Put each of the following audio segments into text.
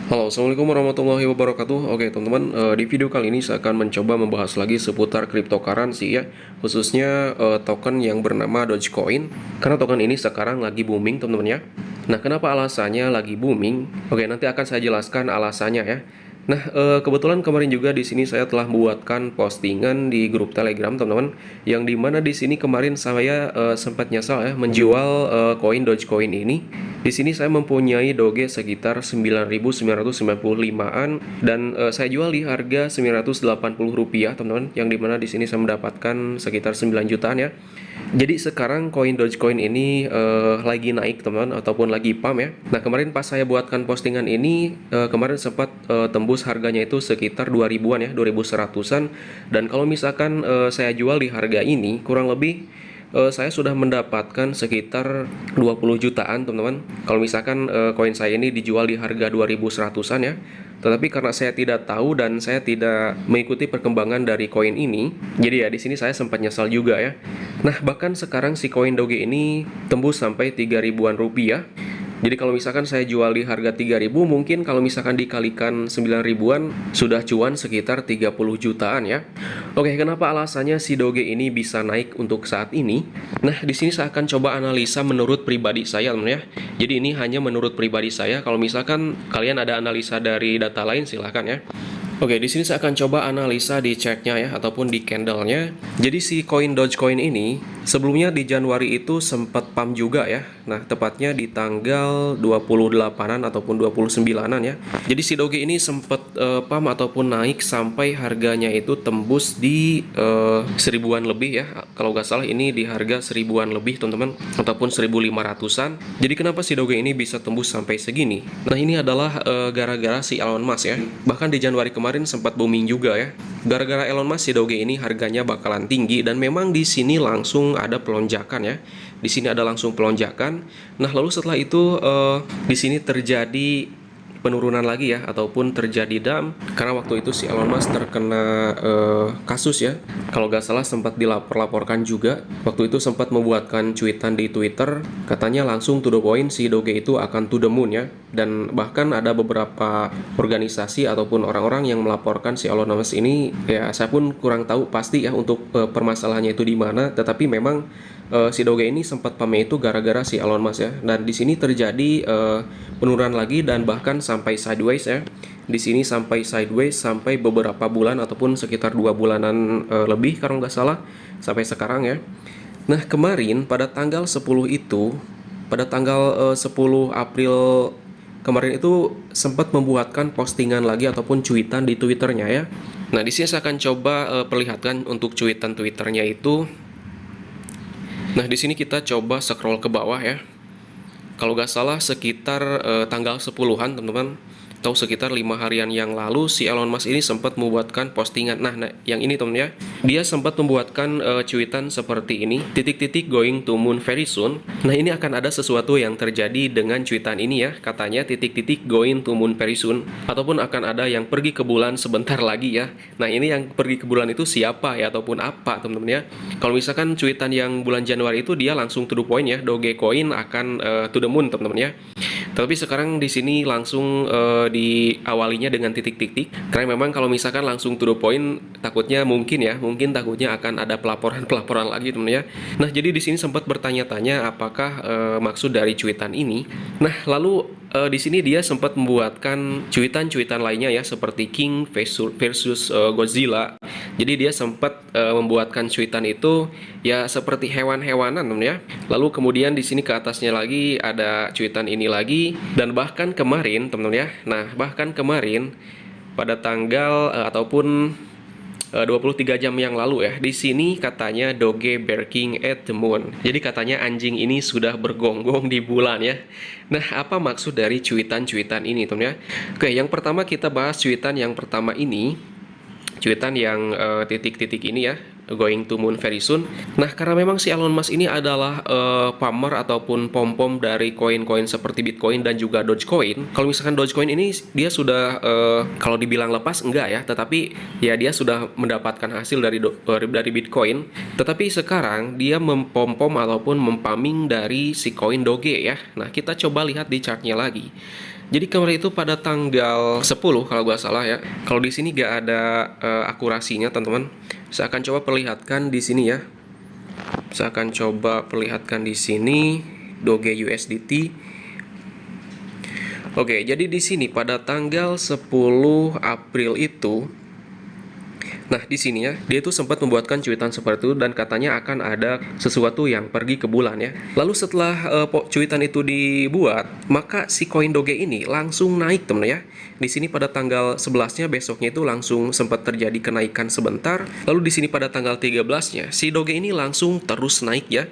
Halo, assalamualaikum warahmatullahi wabarakatuh. Oke, teman-teman, di video kali ini saya akan mencoba membahas lagi seputar cryptocurrency ya, khususnya token yang bernama Dogecoin. Karena token ini sekarang lagi booming, teman-teman ya. Nah, kenapa alasannya lagi booming? Oke, nanti akan saya jelaskan alasannya ya. Nah, kebetulan kemarin juga di sini saya telah membuatkan postingan di grup Telegram, teman-teman, yang dimana di sini kemarin saya sempat nyasar ya menjual koin Dogecoin ini. Di sini saya mempunyai Doge sekitar 9.995-an dan saya jual di harga Rp980, teman-teman, yang dimana di sini saya mendapatkan sekitar 9 jutaan ya. Jadi sekarang koin Dogecoin ini lagi naik, teman-teman, ataupun lagi pump ya. Nah, kemarin pas saya buatkan postingan ini kemarin sempat tembus harganya itu sekitar 2000-an ya, 2100-an. Dan kalau misalkan saya jual di harga ini kurang lebih saya sudah mendapatkan sekitar 20 jutaan, teman-teman. Kalau misalkan koin saya ini dijual di harga 2100-an ya. Tetapi karena saya tidak tahu dan saya tidak mengikuti perkembangan dari koin ini, jadi ya di sini saya sempat nyesal juga ya. Nah, bahkan sekarang si koin Doge ini tembus sampai 3000-an rupiah. Jadi kalau misalkan saya jual di harga 3000, mungkin kalau misalkan dikalikan 9000-an sudah cuan sekitar 30 jutaan ya. Oke, kenapa alasannya si Doge ini bisa naik untuk saat ini? Nah, di sini saya akan coba analisa menurut pribadi saya, teman ya. Jadi ini hanya menurut pribadi saya. Kalau misalkan kalian ada analisa dari data lain, silahkan ya. Oke, di sini saya akan coba analisa di chartnya ya, ataupun di candlenya. Jadi si koin Dogecoin ini sebelumnya di Januari itu sempat pump juga ya. Nah, tepatnya di tanggal 28-an ataupun 29-an ya. Jadi si Doge ini sempat pump ataupun naik sampai harganya itu tembus di seribuan lebih ya. Kalau nggak salah ini di harga seribuan lebih, teman-teman, ataupun 1500-an. Jadi kenapa si Doge ini bisa tembus sampai segini? Nah, ini adalah gara-gara si Elon Musk ya. Bahkan di Januari kemarin sempat booming juga ya. Gara-gara Elon Musk, si Doge ini harganya bakalan tinggi dan memang di sini langsung ada pelonjakan ya. Di sini ada langsung pelonjakan. Nah, lalu setelah itu di sini terjadi penurunan lagi ya, ataupun terjadi dump karena waktu itu si Elon Musk terkena kasus ya. Kalau nggak salah sempat dilaporkan juga. Waktu itu sempat membuatkan cuitan di Twitter, katanya langsung to the point si Doge itu akan to the moon ya. Dan bahkan ada beberapa organisasi ataupun orang-orang yang melaporkan si Elon Musk ini ya. Saya pun kurang tahu pasti ya untuk permasalahannya itu di mana, tetapi memang si Doge ini sempat pame itu gara-gara si Elon Musk ya. Dan di sini terjadi penurunan lagi dan bahkan sampai sideways ya. Di sini sampai sideways sampai beberapa bulan ataupun sekitar 2 bulanan lebih kalau nggak salah sampai sekarang ya. Nah, kemarin pada tanggal 10 itu, pada tanggal 10 April kemarin itu sempat membuatkan postingan lagi ataupun cuitan di Twitternya ya. Nah, di sini saya akan coba perlihatkan untuk cuitan Twitternya itu. Nah, di sini kita coba scroll ke bawah ya. Kalau nggak salah sekitar tanggal 10-an, teman-teman, atau sekitar 5 harian yang lalu si Elon Musk ini sempat membuatkan postingan. Nah, yang ini teman ya, dia sempat membuatkan cuitan seperti ini, titik-titik going to moon very soon. Nah, ini akan ada sesuatu yang terjadi dengan cuitan ini ya, katanya titik-titik going to moon very soon, ataupun akan ada yang pergi ke bulan sebentar lagi ya. Nah, ini yang pergi ke bulan itu siapa ya, ataupun apa teman-teman ya. Kalau misalkan cuitan yang bulan Januari itu dia langsung to the point ya, Dogecoin akan to the moon teman-teman ya. Tapi sekarang di sini langsung diawalinya dengan titik-titik, karena memang kalau misalkan langsung to the point takutnya mungkin takutnya akan ada pelaporan lagi, teman ya. Nah, jadi di sini sempat bertanya-tanya apakah maksud dari cuitan ini. Nah, lalu di sini dia sempat membuatkan cuitan-cuitan lainnya ya, seperti King versus Godzilla. Jadi dia sempat membuatkan cuitan itu ya seperti hewan-hewanan, teman ya. Lalu kemudian di sini ke atasnya lagi ada cuitan ini lagi, dan bahkan kemarin, teman ya. Nah, bahkan kemarin pada tanggal ataupun 23 jam yang lalu ya, di sini katanya Doge barking at the moon. Jadi katanya anjing ini sudah bergonggong di bulan ya. Nah, apa maksud dari cuitan-cuitan ini, teman ya? Oke, yang pertama kita bahas cuitan yang pertama ini. Cuitan yang titik-titik ini ya, going to moon very soon. Nah, karena memang si Elon Musk ini adalah pamor ataupun pom-pom dari koin-koin seperti Bitcoin dan juga Dogecoin. Kalau misalkan Dogecoin ini dia sudah kalau dibilang lepas enggak ya, tetapi ya dia sudah mendapatkan hasil dari Bitcoin. Tetapi sekarang dia mempom-pom ataupun mempaming dari si koin Doge ya. Nah, kita coba lihat di chartnya lagi. Jadi kemarin itu pada tanggal 10 kalau nggak salah ya. Kalau di sini nggak ada akurasinya teman-teman. Saya akan coba perlihatkan di sini ya. Saya akan coba perlihatkan di sini Doge USDT. Oke, jadi di sini pada tanggal 10 April itu, nah di sini ya, dia tuh sempat membuatkan cuitan seperti itu dan katanya akan ada sesuatu yang pergi ke bulan ya. Lalu setelah cuitan itu dibuat, maka si koin Doge ini langsung naik teman ya. Di sini pada tanggal 11-nya besoknya itu langsung sempat terjadi kenaikan sebentar. Lalu di ssini pada tanggal 13-nya si Doge ini langsung terus naik ya.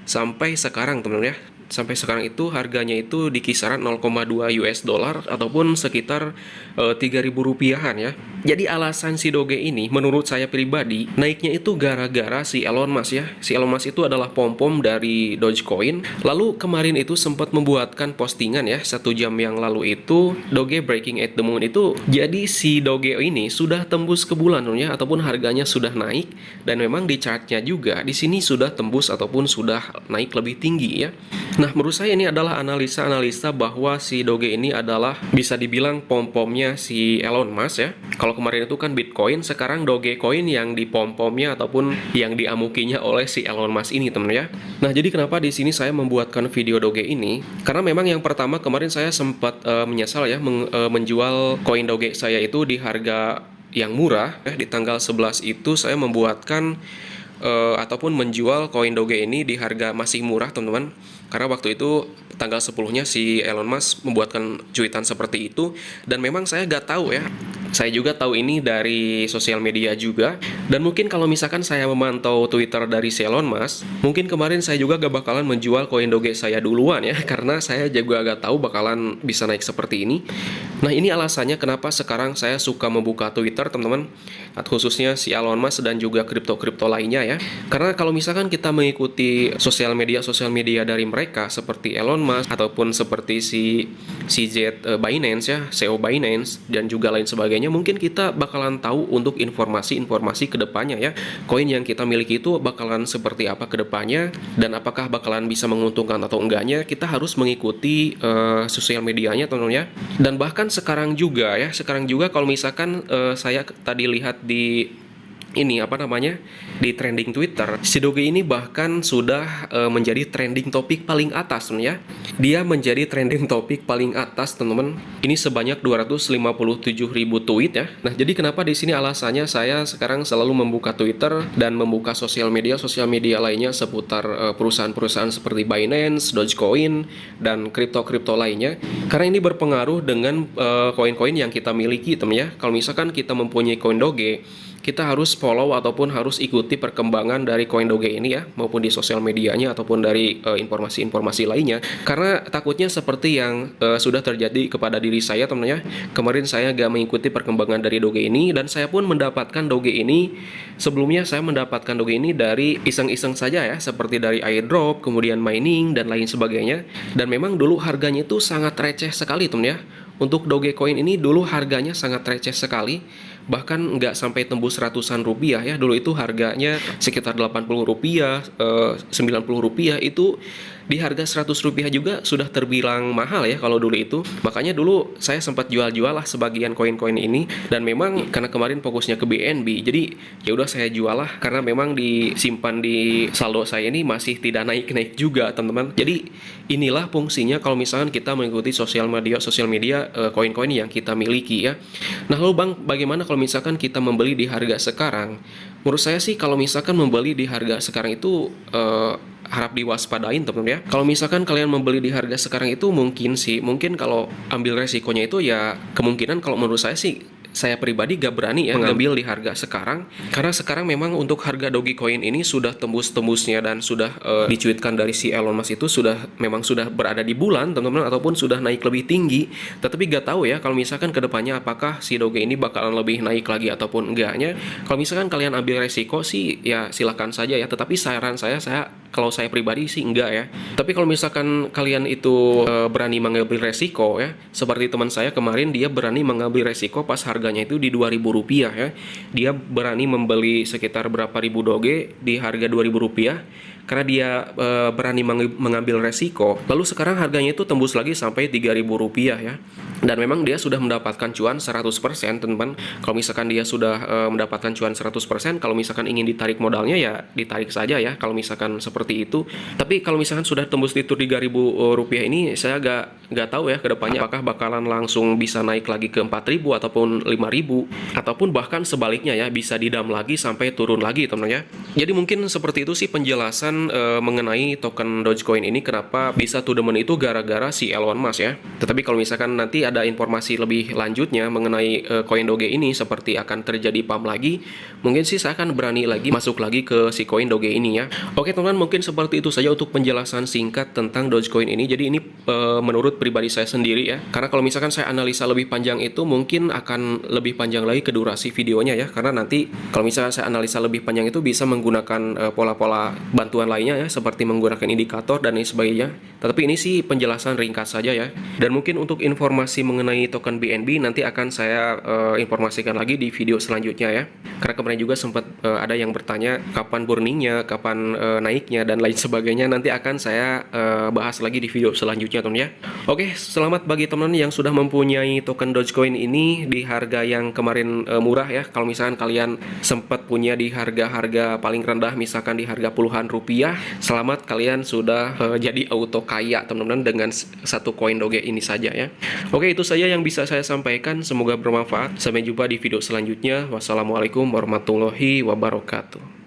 Sampai sekarang teman ya. Sampai sekarang itu harganya itu di kisaran 0,2 US dollar ataupun sekitar 3.000 rupiahan ya. Jadi alasan si Doge ini menurut saya pribadi naiknya itu gara-gara si Elon Musk ya. Si Elon Musk itu adalah pom-pom dari Dogecoin. Lalu kemarin itu sempat membuatkan postingan ya 1 jam yang lalu itu Doge breaking at the moon itu. Jadi si Doge ini sudah tembus ke bulan ya ataupun harganya sudah naik dan memang di chartnya juga di sini sudah tembus ataupun sudah naik lebih tinggi ya. Nah, menurut saya ini adalah analisa bahwa si Doge ini adalah bisa dibilang pom-pomnya si Elon Musk ya. Kalau kemarin itu kan Bitcoin, sekarang Dogecoin yang dipom-pomnya ataupun yang diamukinya oleh si Elon Musk ini, teman ya. Nah, jadi kenapa di sini saya membuatkan video Doge ini? Karena memang yang pertama kemarin saya sempat menyesal ya menjual koin Doge saya itu di harga yang murah ya. Di tanggal 11 itu saya membuatkan ataupun menjual koin Doge ini di harga masih murah teman-teman, karena waktu itu tanggal 10-nya si Elon Musk membuatkan cuitan seperti itu dan memang saya gak tahu ya. Saya juga tahu ini dari sosial media juga. Dan mungkin kalau misalkan saya memantau Twitter dari si Elon Musk, mungkin kemarin saya juga gak bakalan menjual koin Doge saya duluan ya, karena saya juga gak tahu bakalan bisa naik seperti ini. Nah, ini alasannya kenapa sekarang saya suka membuka Twitter teman-teman, khususnya si Elon Musk dan juga kripto-kripto lainnya ya. Karena kalau misalkan kita mengikuti sosial media dari mereka seperti Elon Musk ataupun seperti si CZ Binance ya, CEO Binance dan juga lain sebagainya, mungkin kita bakalan tahu untuk informasi-informasi kedepannya ya. Koin yang kita miliki itu bakalan seperti apa kedepannya dan apakah bakalan bisa menguntungkan atau enggaknya, kita harus mengikuti sosial medianya teman-teman ya. Dan bahkan sekarang juga kalau misalkan saya tadi lihat di ini di trending Twitter, si Doge ini bahkan sudah menjadi trending topik paling atas ya. Dia menjadi trending topik paling atas teman-teman. Ini sebanyak 257.000 tweet ya. Nah, jadi kenapa di sini alasannya saya sekarang selalu membuka Twitter dan membuka sosial media lainnya seputar perusahaan-perusahaan seperti Binance, Dogecoin dan kripto-kripto lainnya. Karena ini berpengaruh dengan koin-koin yang kita miliki teman ya. Kalau misalkan kita mempunyai koin Doge, kita harus follow ataupun harus ikuti perkembangan dari koin Doge ini ya, maupun di sosial medianya ataupun dari informasi-informasi lainnya. Karena takutnya seperti yang sudah terjadi kepada diri saya teman-teman ya. Kemarin saya gak mengikuti perkembangan dari Doge ini dan saya pun mendapatkan Doge ini, sebelumnya saya mendapatkan Doge ini dari iseng-iseng saja ya, seperti dari airdrop, kemudian mining dan lain sebagainya. Dan memang dulu harganya itu sangat receh sekali teman ya. Untuk Dogecoin ini dulu harganya sangat receh sekali, bahkan nggak sampai tembus ratusan rupiah ya. Dulu itu harganya sekitar 80 rupiah, 90 rupiah, itu di harga 100 rupiah juga sudah terbilang mahal ya kalau dulu itu. Makanya dulu saya sempat jual-jual lah sebagian koin-koin ini, dan memang karena kemarin fokusnya ke BNB, jadi ya udah saya jual lah karena memang disimpan di saldo saya ini masih tidak naik-naik juga teman-teman. Jadi inilah fungsinya kalau misalkan kita mengikuti sosial media koin-koin yang kita miliki ya. Nah, lalu Bang, bagaimana kalau misalkan kita membeli di harga sekarang? Menurut saya sih kalau misalkan membeli di harga sekarang itu harap diwaspadain teman-teman ya. Kalau misalkan kalian membeli di harga sekarang itu mungkin kalau ambil resikonya itu ya kemungkinan kalau menurut saya pribadi gak berani ya mengambil di harga sekarang, karena sekarang memang untuk harga Dogecoin ini sudah tembus-tembusnya dan sudah dicuitkan dari si Elon Musk itu memang sudah berada di bulan teman-teman, ataupun sudah naik lebih tinggi. Tetapi gak tahu ya kalau misalkan kedepannya apakah si Doge ini bakalan lebih naik lagi ataupun enggaknya. Kalau misalkan kalian ambil resiko sih ya silakan saja ya, tetapi saran saya Kalau saya pribadi sih enggak ya. Tapi kalau misalkan kalian itu berani mengambil resiko ya, seperti teman saya kemarin, dia berani mengambil resiko pas harganya itu di Rp2.000 ya. Dia berani membeli sekitar berapa ribu doge di harga Rp2.000 karena dia berani mengambil resiko. Lalu sekarang harganya itu tembus lagi sampai Rp3.000 ya. Dan memang dia sudah mendapatkan cuan 100%, teman-teman. Kalau misalkan dia sudah mendapatkan cuan 100%, kalau misalkan ingin ditarik modalnya ya ditarik saja ya, kalau misalkan seperti itu. Tapi kalau misalkan sudah tembus di Rp3.000 ini, saya nggak tahu ya ke depannya apakah bakalan langsung bisa naik lagi ke 4.000 ataupun 5.000, ataupun bahkan sebaliknya ya, bisa didam lagi sampai turun lagi, teman-teman ya. Jadi mungkin seperti itu sih penjelasan mengenai token Dogecoin ini, kenapa bisa to the moon itu gara-gara si Elon Musk ya. Tetapi kalau misalkan nanti ada informasi lebih lanjutnya mengenai koin Doge ini, seperti akan terjadi pump lagi, mungkin sih saya akan berani lagi masuk lagi ke si koin Doge ini ya. Oke teman-teman, mungkin seperti itu saja untuk penjelasan singkat tentang Dogecoin ini. Jadi ini menurut pribadi saya sendiri ya, karena kalau misalkan saya analisa lebih panjang itu mungkin akan lebih panjang lagi ke durasi videonya ya, karena nanti kalau misalkan saya analisa lebih panjang itu bisa menggunakan pola-pola bantuan lainnya ya, seperti menggunakan indikator dan lain sebagainya. Tetapi ini sih penjelasan ringkas saja ya. Dan mungkin untuk informasi mengenai token BNB nanti akan saya informasikan lagi di video selanjutnya ya. Karena kemarin juga sempat ada yang bertanya kapan burningnya, kapan naiknya dan lain sebagainya. Nanti akan saya bahas lagi di video selanjutnya, teman ya. Oke, selamat bagi teman yang sudah mempunyai token Dogecoin ini di harga yang kemarin murah ya. Kalau misalkan kalian sempat punya di harga-harga paling rendah, misalkan di harga puluhan rupiah, selamat, kalian sudah jadi auto kaya teman-teman dengan satu koin Doge ini saja ya. Oke, itu saja yang bisa saya sampaikan, semoga bermanfaat. Sampai jumpa di video selanjutnya. Wassalamualaikum warahmatullahi wabarakatuh.